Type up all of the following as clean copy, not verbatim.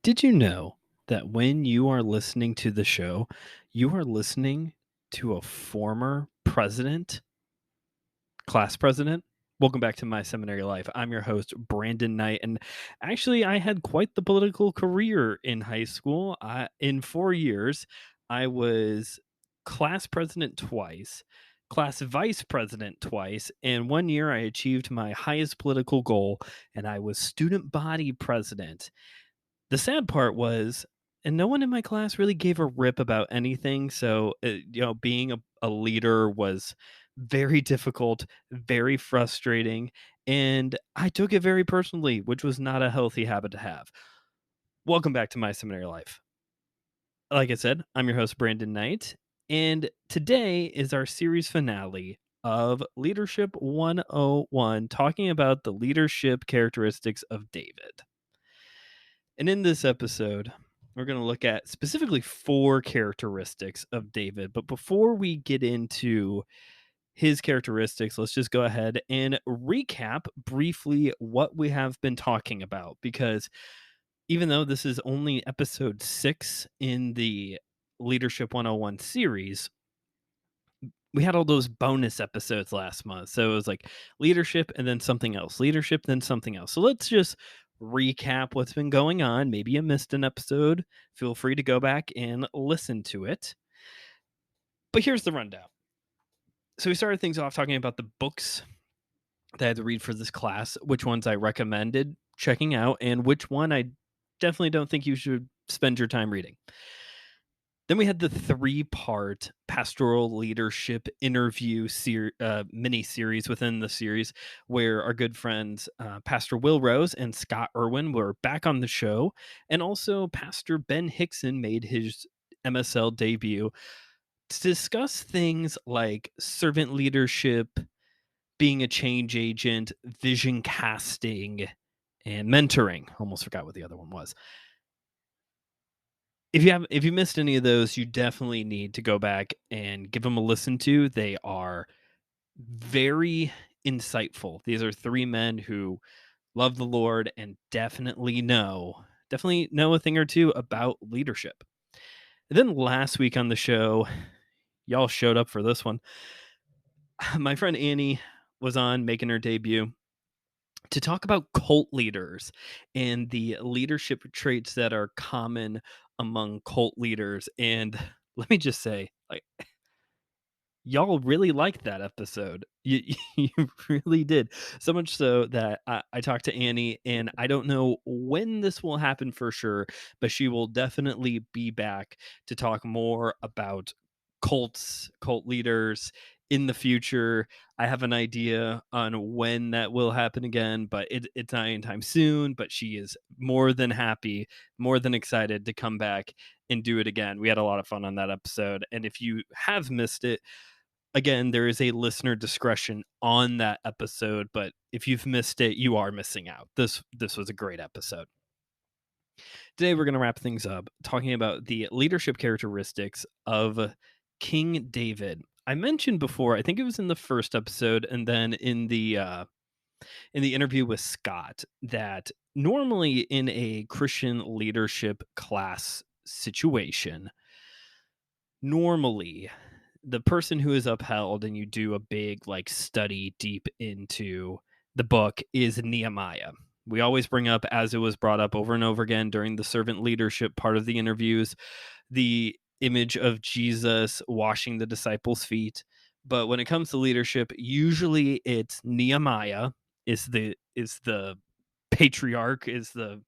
Did you know that when you are listening to the show, you are listening to a former president, class president? Welcome back to My Seminary Life. I'm your host, Brandon Knight. And actually, I had quite the political career in high school. In 4 years, I was class president twice, class vice president twice, and 1 year I achieved my highest political goal, and I was student body president. The sad part was, and no one in my class really gave a rip about anything. So, being a leader was very difficult, very frustrating. And I took it very personally, which was not a healthy habit to have. Welcome back to My Seminary Life. Like I said, I'm your host, Brandon Knight. And today is our series finale of Leadership 101, talking about the leadership characteristics of David. And in this episode, we're going to look at specifically four characteristics of David. But before we get into his characteristics, let's just go ahead and recap briefly what we have been talking about. Because even though this is only episode 6 in the Leadership 101 series, we had all those bonus episodes last month. So it was like leadership and then something else, leadership, then something else. So let's just recap what's been going on. Maybe you missed an episode. Feel free to go back and listen to it. But here's the rundown. So we started things off talking about the books that I had to read for this class, which ones I recommended checking out, and which one I definitely don't think you should spend your time reading. Then we had the 3-part pastoral leadership interview mini series within the series, where our good friends Pastor Will Rose and Scott Irwin were back on the show, and also Pastor Ben Hickson made his MSL debut to discuss things like servant leadership, being a change agent, vision casting, and mentoring. Almost forgot what the other one was. If you missed any of those, you definitely need to go back and give them a listen to. They are very insightful. These are 3 men who love the Lord and definitely know a thing or two about leadership. And then last week on the show, y'all showed up for this one. My friend Annie was on making her debut to talk about cult leaders and the leadership traits that are common among cult leaders. And let me just say, like, y'all really liked that episode. You really did. So much so that I talked to Annie, and I don't know when this will happen for sure, but she will definitely be back to talk more about cult leaders in the future. I have an idea on when that will happen again, but it's not anytime soon. But she is more than happy, more than excited to come back and do it again. We had a lot of fun on that episode. And if you have missed it, again, there is a listener discretion on that episode, but if you've missed it, you are missing out. This was a great episode. Today we're going to wrap things up talking about the leadership characteristics of King David. I mentioned before, I think it was in the first episode and then in the interview with Scott, that normally in a Christian leadership class situation, normally the person who is upheld and you do a big like study deep into the book is Nehemiah. We always bring up, as it was brought up over and over again during the servant leadership part of the interviews, the image of Jesus washing the disciples' feet. But when it comes to leadership, usually it's Nehemiah is the patriarch, is the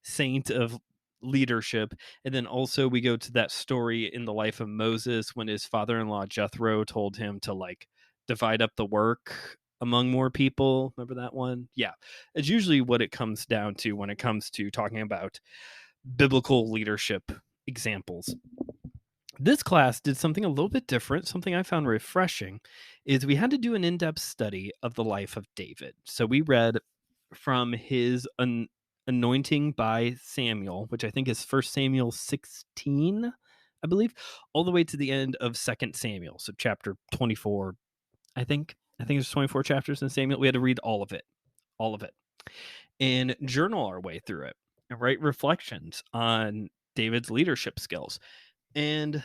saint of leadership. And then also we go to that story in the life of Moses when his father-in-law Jethro told him to like divide up the work among more people. Remember that one? Yeah. It's usually what it comes down to when it comes to talking about biblical leadership examples. This class did something a little bit different. Something I found refreshing is we had to do an in-depth study of the life of David. So we read from his anointing by Samuel, which I think is 1 Samuel 16, I believe, all the way to the end of 2 Samuel. So chapter 24, I think. I think there's 24 chapters in Samuel. We had to read all of it, and journal our way through it. and write reflections on David's leadership skills. And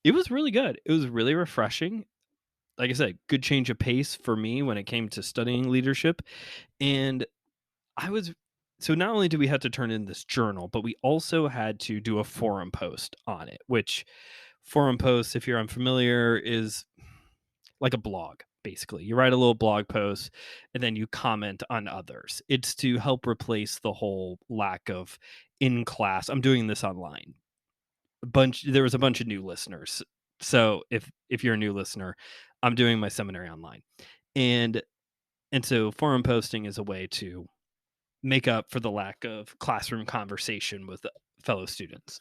it was really good. It was really refreshing. Like I said, good change of pace for me when it came to studying leadership. And I was so not only did we have to turn in this journal, but we also had to do a forum post on it, which forum post, if you're unfamiliar, is like a blog. Basically, you write a little blog post and then you comment on others. It's to help replace the whole lack of in class. I'm doing this online. There was a bunch of new listeners. So if you're a new listener, I'm doing my seminary online. And so forum posting is a way to make up for the lack of classroom conversation with fellow students.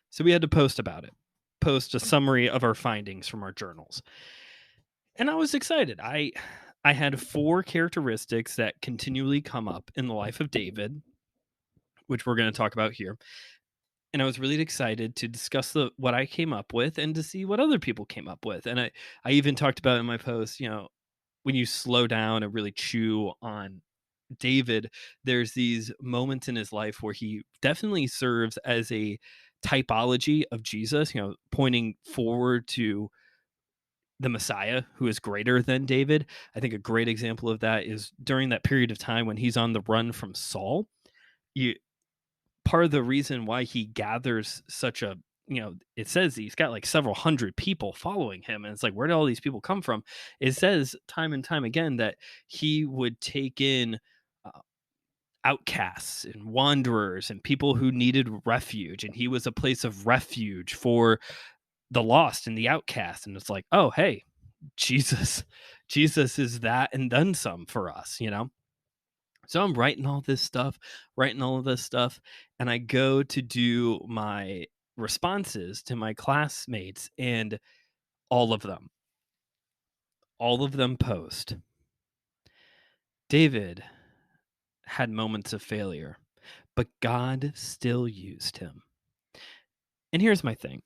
So we had to post about it, post a summary of our findings from our journals. And I was excited. I had 4 characteristics that continually come up in the life of David, which we're going to talk about here. And I was really excited to discuss what I came up with and to see what other people came up with. And I even talked about in my post, when you slow down and really chew on David, there's these moments in his life where he definitely serves as a typology of Jesus, pointing forward to the Messiah who is greater than David. I think a great example of that is during that period of time when he's on the run from Saul. You Part of the reason why he gathers such a it says he's got like several hundred people following him, and it's like, where do all these people come from? It says time and time again that he would take in uh, outcasts and wanderers and people who needed refuge, and he was a place of refuge for the lost and the outcast. And it's like, oh hey, jesus Jesus is that and then some for us. So I'm writing all this stuff, writing all of this stuff, and I go to do my responses to my classmates, and all of them, all of them post, David had moments of failure, but God still used him. And here's my thing.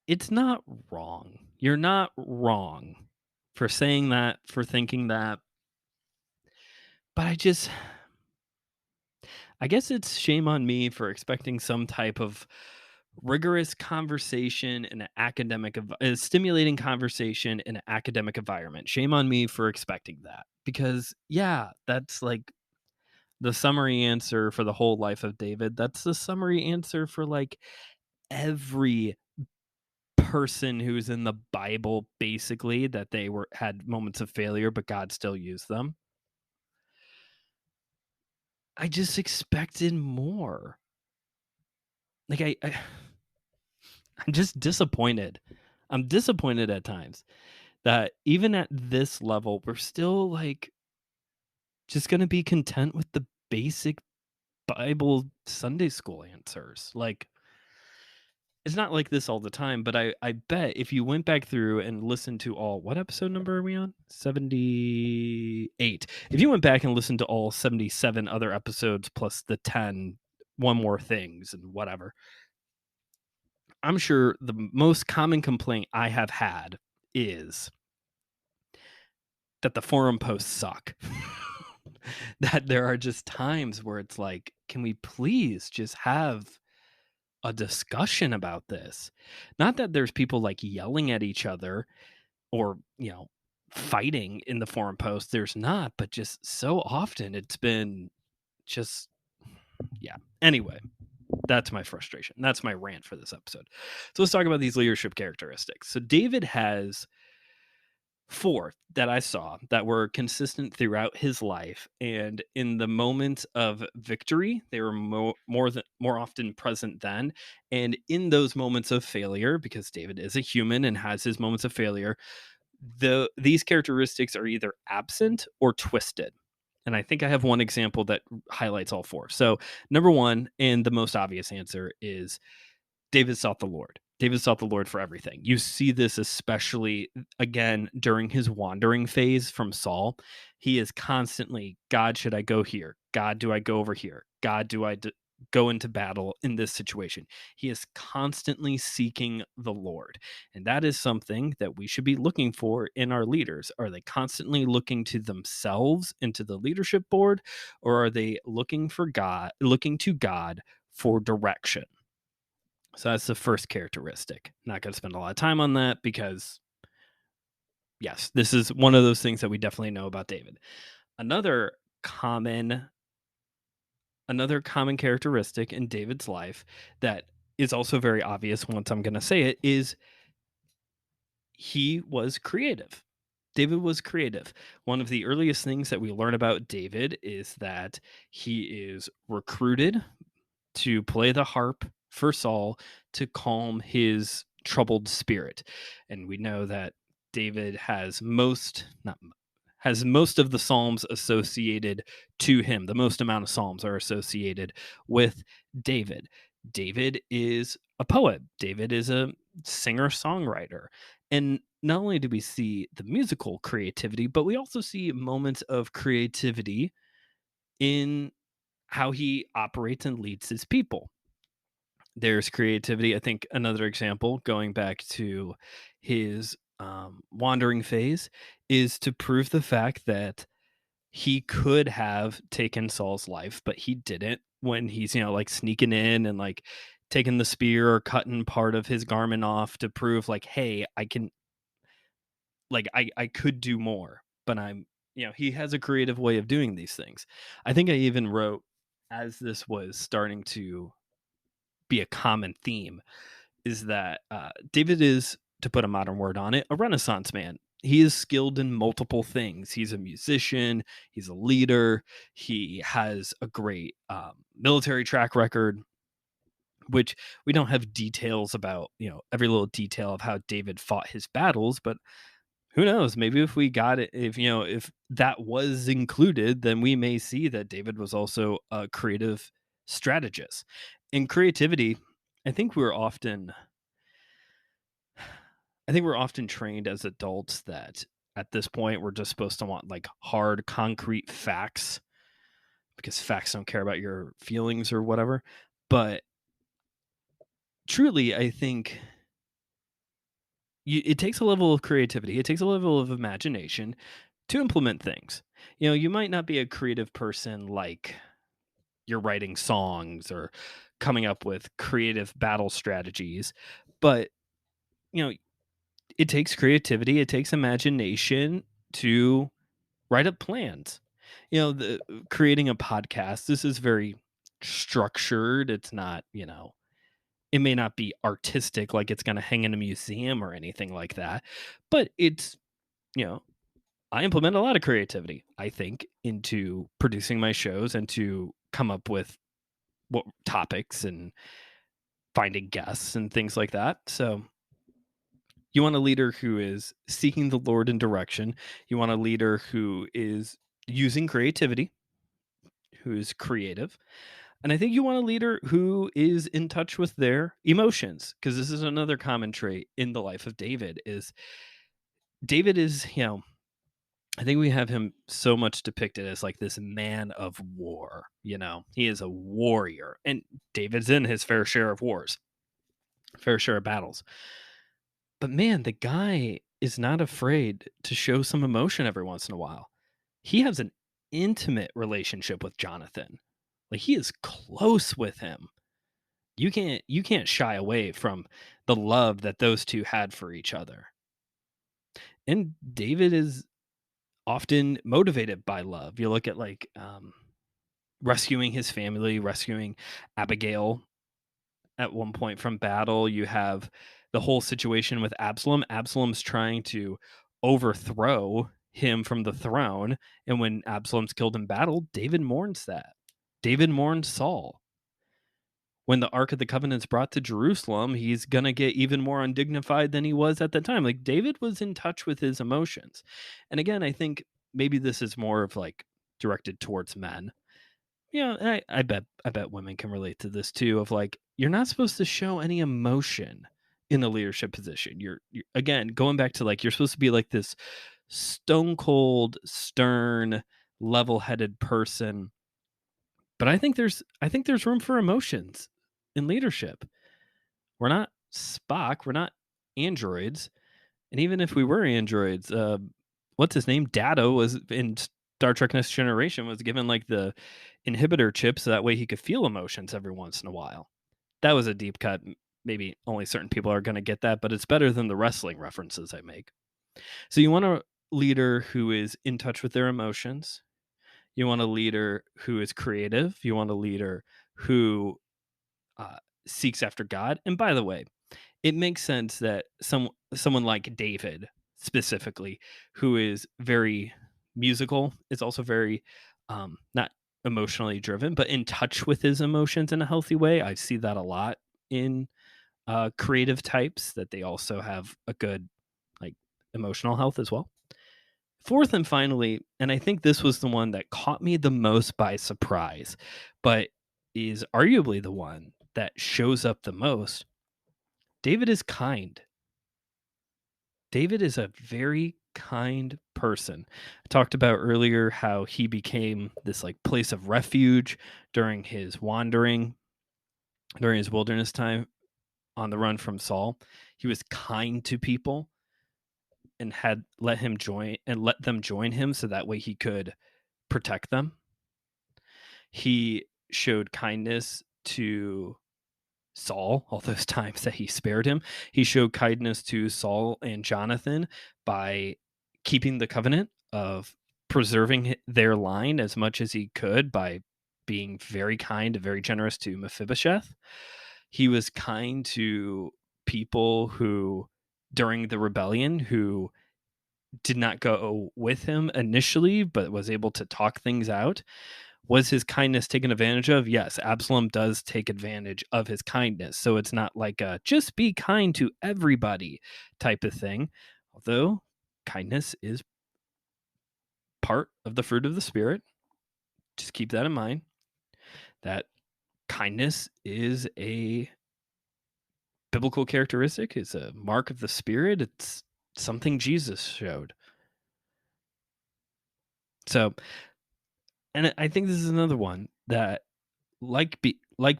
It's not wrong. You're not wrong for saying that, for thinking that. But I guess it's shame on me for expecting some type of rigorous conversation in an stimulating conversation in an academic environment. Shame on me for expecting that, because yeah, that's like the summary answer for the whole life of David. That's the summary answer for like every person who's in the Bible, basically, that they had moments of failure, but God still used them. I just expected more. Like I'm just disappointed. I'm disappointed at times that even at this level, we're still like just going to be content with the basic Bible Sunday school answers. Like, it's not like this all the time, but I bet if you went back through and listened to what episode number are we on? 78. If you went back and listened to all 77 other episodes plus the 10 one more things and whatever, I'm sure the most common complaint I have had is that the forum posts suck. That there are just times where it's like, can we please just have a discussion about this? Not that there's people like yelling at each other or, fighting in the forum post. There's not, but just so often it's been just, yeah. Anyway, that's my frustration. That's my rant for this episode. So let's talk about these leadership characteristics. So David has 4 that I saw that were consistent throughout his life, and in the moments of victory, they were more often present then, and in those moments of failure, because David is a human and has his moments of failure, these characteristics are either absent or twisted. And I think I have one example that highlights all 4. So, number 1, and the most obvious answer, is David sought the Lord. David sought the Lord for everything. You see this especially again during his wandering phase from Saul. He is constantly, God, should I go here? God, do I go over here? God, go into battle in this situation. He is constantly seeking the Lord. And that is something that we should be looking for in our leaders. Are they constantly looking to themselves into the leadership board, or are they looking to God for direction? So that's the first characteristic. Not going to spend a lot of time on that because, yes, this is one of those things that we definitely know about David. Another common another common characteristic in David's life that is also very obvious once I'm going to say it is he was creative. David was creative. One of the earliest things that we learn about David is that he is recruited to play the harp for Saul to calm his troubled spirit. And we know that David has most of the psalms associated to him. The most amount of psalms are associated with David. David is a poet. David is a singer-songwriter. And not only do we see the musical creativity, but we also see moments of creativity in how he operates and leads his people. There's creativity. I think another example, going back to his wandering phase, is to prove the fact that he could have taken Saul's life, but he didn't when he's, like sneaking in and like taking the spear or cutting part of his garment off to prove like, hey, I can I could do more, but he has a creative way of doing these things. I think I even wrote as this was starting to be a common theme is that David is, to put a modern word on it, a Renaissance man. He is skilled in multiple things. He's a musician, he's a leader, he has a great military track record, which we don't have details about, every little detail of how David fought his battles, but who knows? Maybe if we got it, if that was included, then we may see that David was also a creative strategist. In creativity, I think we're often I think we're often trained as adults that at this point we're just supposed to want like hard, concrete facts because facts don't care about your feelings or whatever. But truly, I think it takes a level of creativity, it takes a level of imagination to implement things. You might not be a creative person like you're writing songs or coming up with creative battle strategies, but you know, it takes creativity, it takes imagination to write up plans. The creating a podcast, this is very structured. It's not, it may not be artistic like it's going to hang in a museum or anything like that, but it's, you know, I implement a lot of creativity, I think, into producing my shows and to come up with what topics and finding guests and things like that. So you want a leader who is seeking the Lord in direction. You want a leader who is using creativity, who is creative. And I think you want a leader who is in touch with their emotions, because this is another common trait in the life of David is David is, I think we have him so much depicted as like this man of war, He is a warrior. And David's in his fair share of wars, fair share of battles. But man, the guy is not afraid to show some emotion every once in a while. He has an intimate relationship with Jonathan. Like he is close with him. You can't shy away from the love that those two had for each other. And David is often motivated by love. You look at like rescuing his family, rescuing Abigail at one point from battle. You have the whole situation with Absalom. Absalom's trying to overthrow him from the throne. And when Absalom's killed in battle, David mourns that. David mourns Saul. When the Ark of the Covenant's brought to Jerusalem, he's going to get even more undignified than he was at the time. Like David was in touch with his emotions. And again, I think maybe this is more of like directed towards men. I bet women can relate to this too of like you're not supposed to show any emotion in a leadership position. You're again going back to like you're supposed to be like this stone cold, stern, level-headed person But I think there's room for emotions in leadership. We're not Spock, we're not androids. And even if we were androids, what's his name? Data was in Star Trek Next Generation was given like the inhibitor chip so that way he could feel emotions every once in a while. That was a deep cut. Maybe only certain people are going to get that, but it's better than the wrestling references I make. So you want a leader who is in touch with their emotions. You want a leader who is creative. You want a leader who uh, seeks after God. And by the way, it makes sense that someone like David specifically, who is very musical, is also very not emotionally driven, but in touch with his emotions in a healthy way. I see that a lot in creative types that they also have a good like emotional health as well. Fourth and finally, and I think this was the one that caught me the most by surprise, but is arguably the one that shows up the most. David is kind. David is a very kind person. I talked about earlier how he became this like place of refuge during his wandering, during his wilderness time on the run from Saul. He was kind to people and had let them join him so that way he could protect them. He showed kindness to Saul all those times that he spared him. He showed kindness to Saul and Jonathan by keeping the covenant of preserving their line as much as he could by being very kind and very generous to Mephibosheth. He was kind to people who during the rebellion who did not go with him initially but was able to talk things out. Was his kindness taken advantage of? Yes, Absalom does take advantage of his kindness. So it's not like a just be kind to everybody type of thing. Although kindness is part of the fruit of the Spirit. Just keep that in mind. That kindness is a biblical characteristic, it's a mark of the Spirit. It's something Jesus showed. So, and I think this is another one that like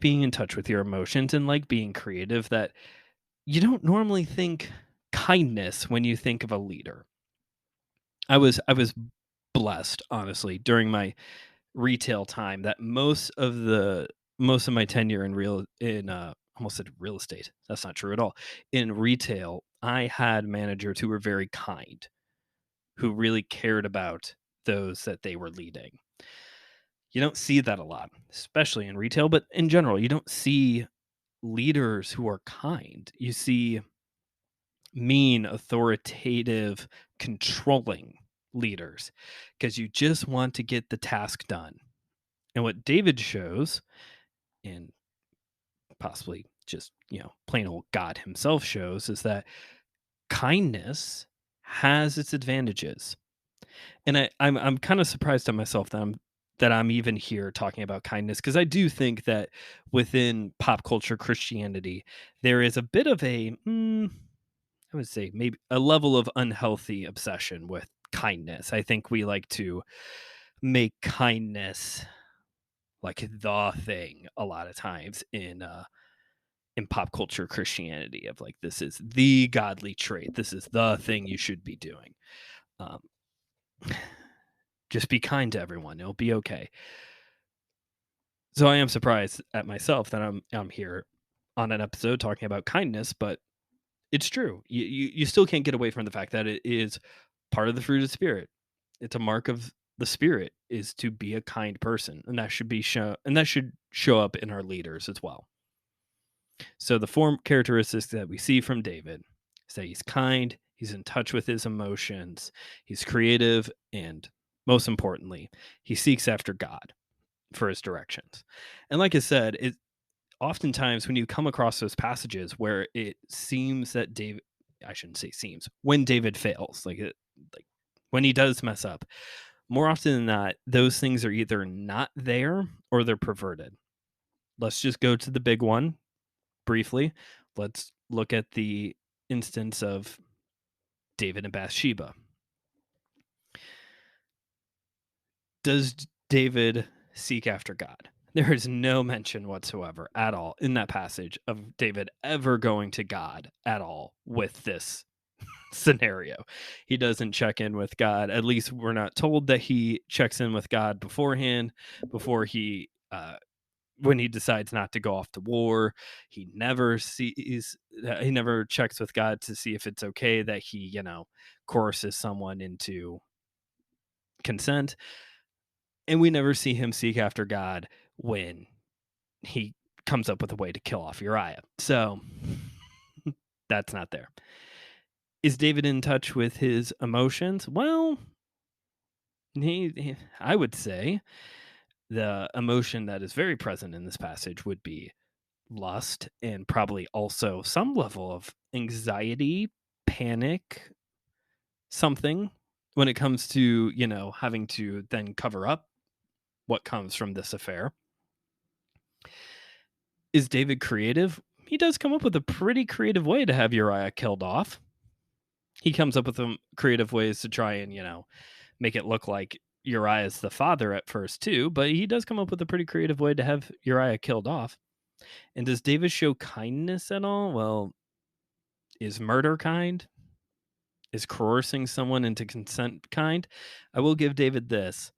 being in touch with your emotions and like being creative that you don't normally think kindness when you think of a leader. I was blessed honestly during my retail time that most of my tenure in almost said real estate. That's not true at all. In retail, I had managers who were very kind, who really cared about those that they were leading. You don't see that a lot, especially in retail, but in general, you don't see leaders who are kind. You see mean, authoritative, controlling leaders because you just want to get the task done. And what David shows, and possibly just, plain old God himself shows, is that kindness has its advantages. And I'm kind of surprised at myself that I'm even here talking about kindness because I do think that within pop culture Christianity, there is a bit of I would say maybe a level of unhealthy obsession with kindness. I think we like to make kindness like the thing a lot of times in pop culture Christianity of like this is the godly trait. This is the thing you should be doing. Um, just be kind to everyone. It'll be okay. So I am surprised at myself that I'm here on an episode talking about kindness, but it's true. You still can't get away from the fact that it is part of the fruit of the spirit. It's a mark of the spirit is to be a kind person, and that should show up in our leaders as well. So the four characteristics that we see from David is that he's kind, he's in touch with his emotions, he's creative, and most importantly, he seeks after God for his directions. And like I said, it oftentimes when you come across those passages where it seems that David, I shouldn't say seems, when David fails, like when he does mess up, more often than not, those things are either not there or they're perverted. Let's just go to the big one briefly. Let's look at the instance of David and Bathsheba. Does David seek after God? There is no mention whatsoever at all in that passage of David ever going to God at all with this scenario. He doesn't check in with God. At least we're not told that he checks in with God beforehand, before when he decides not to go off to war. He never checks with God to see if it's okay that he, coerces someone into consent. And we never see him seek after God when he comes up with a way to kill off Uriah. So that's not there. Is David in touch with his emotions? Well, I would say the emotion that is very present in this passage would be lust, and probably also some level of anxiety, panic, something, when it comes to, having to then cover up what comes from this affair. Is David creative? He does come up with a pretty creative way to have Uriah killed off. He comes up with some creative ways to try and, make it look like Uriah's the father at first too, but he does come up with a pretty creative way to have Uriah killed off. And does David show kindness at all? Well, is murder kind? Is coercing someone into consent kind? I will give David this.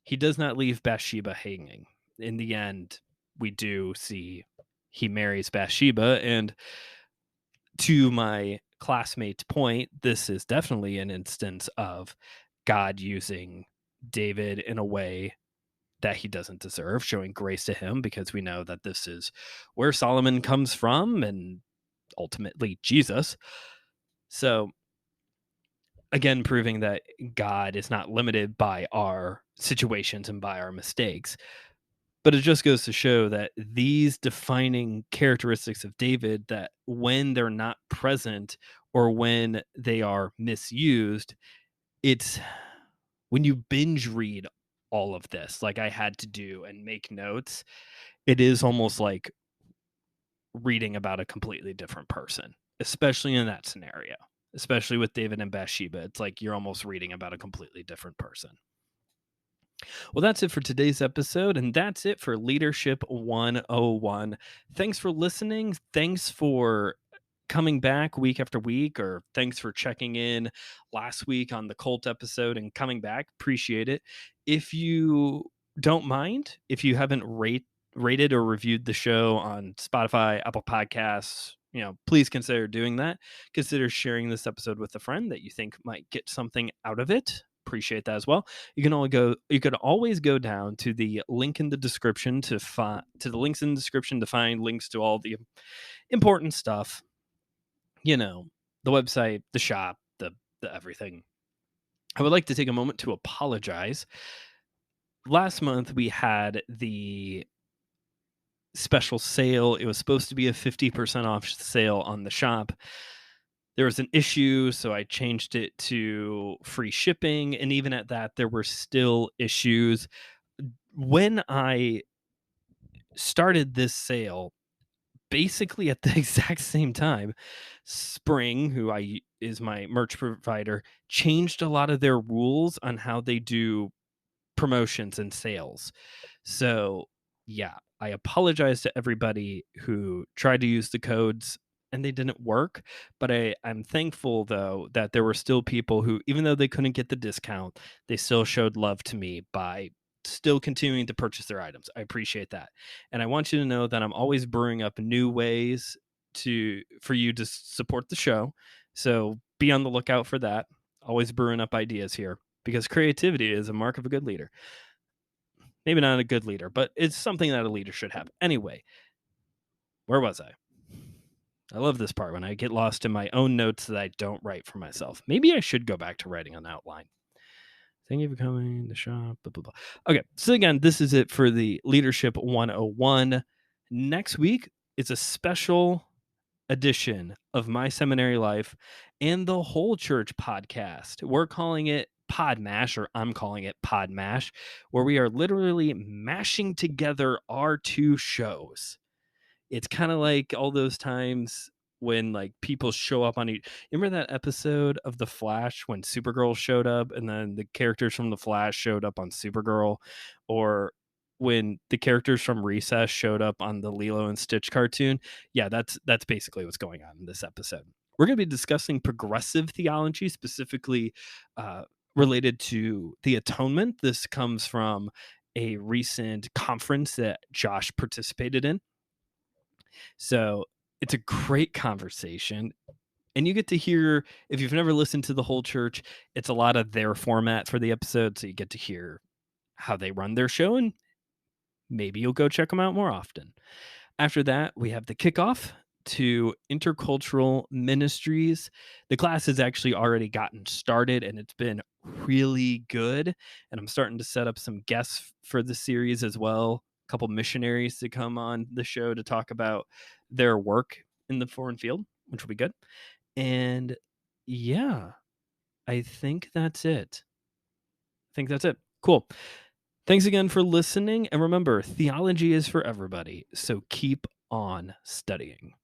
He does not leave Bathsheba hanging. In the end, we do see he marries Bathsheba, and to my classmate's point, this is definitely an instance of God using David in a way that he doesn't deserve, showing grace to him, because we know that this is where Solomon comes from and ultimately Jesus. So, again, proving that God is not limited by our situations and by our mistakes. But it just goes to show that these defining characteristics of David, that when they're not present or when they are misused, it's when you binge read all of this, like I had to do and make notes, it is almost like reading about a completely different person, especially in that scenario, especially with David and Bathsheba. It's like you're almost reading about a completely different person. Well, that's it for today's episode, and that's it for Leadership 101. Thanks for listening. Thanks for coming back week after week, or thanks for checking in last week on the cult episode and coming back. Appreciate it. If you don't mind, if you haven't rated or reviewed the show on Spotify, Apple Podcasts, please consider doing that. Consider sharing this episode with a friend that you think might get something out of it. Appreciate that as well. You could always go down to the link in the description to find links to all the important stuff, the website, the shop, the everything. I would like to take a moment to apologize. Last month we had the special sale. It was supposed to be a 50% off sale on the shop. There was an issue, so I changed it to free shipping, and even at that, there were still issues. When I started this sale, basically at the exact same time, Spring, who is my merch provider, changed a lot of their rules on how they do promotions and sales. So, yeah, I apologize to everybody who tried to use the codes and they didn't work. But I'm thankful, though, that there were still people who, even though they couldn't get the discount, they still showed love to me by still continuing to purchase their items. I appreciate that. And I want you to know that I'm always brewing up new ways for you to support the show. So be on the lookout for that. Always brewing up ideas here, because creativity is a mark of a good leader. Maybe not a good leader, but it's something that a leader should have. Anyway, where was I? I love this part when I get lost in my own notes that I don't write for myself. Maybe I should go back to writing an outline. Thank you for coming to the shop. Blah, blah, blah. Okay, so again, this is it for the Leadership 101. Next week is a special edition of My Seminary Life and the Whole Church podcast. We're calling it Pod Mash, or I'm calling it Pod Mash, where we are literally mashing together our two shows. It's kind of like all those times when like people show up on you remember that episode of The Flash when Supergirl showed up and then the characters from The Flash showed up on Supergirl, or when the characters from Recess showed up on the Lilo and Stitch cartoon. Yeah, that's basically what's going on in this episode. We're going to be discussing progressive theology, specifically uh, related to the atonement. This comes from a recent conference that Josh participated in. So it's a great conversation. And you get to hear, if you've never listened to the whole church, it's a lot of their format for the episode. So you get to hear how they run their show, and maybe you'll go check them out more often. After that, we have the kickoff to intercultural ministries. The class has actually already gotten started and it's been really good. And I'm starting to set up some guests for the series as well. A couple missionaries to come on the show to talk about their work in the foreign field, which will be good. And yeah, I think that's it. Cool. Thanks again for listening. And remember, theology is for everybody. So keep on studying.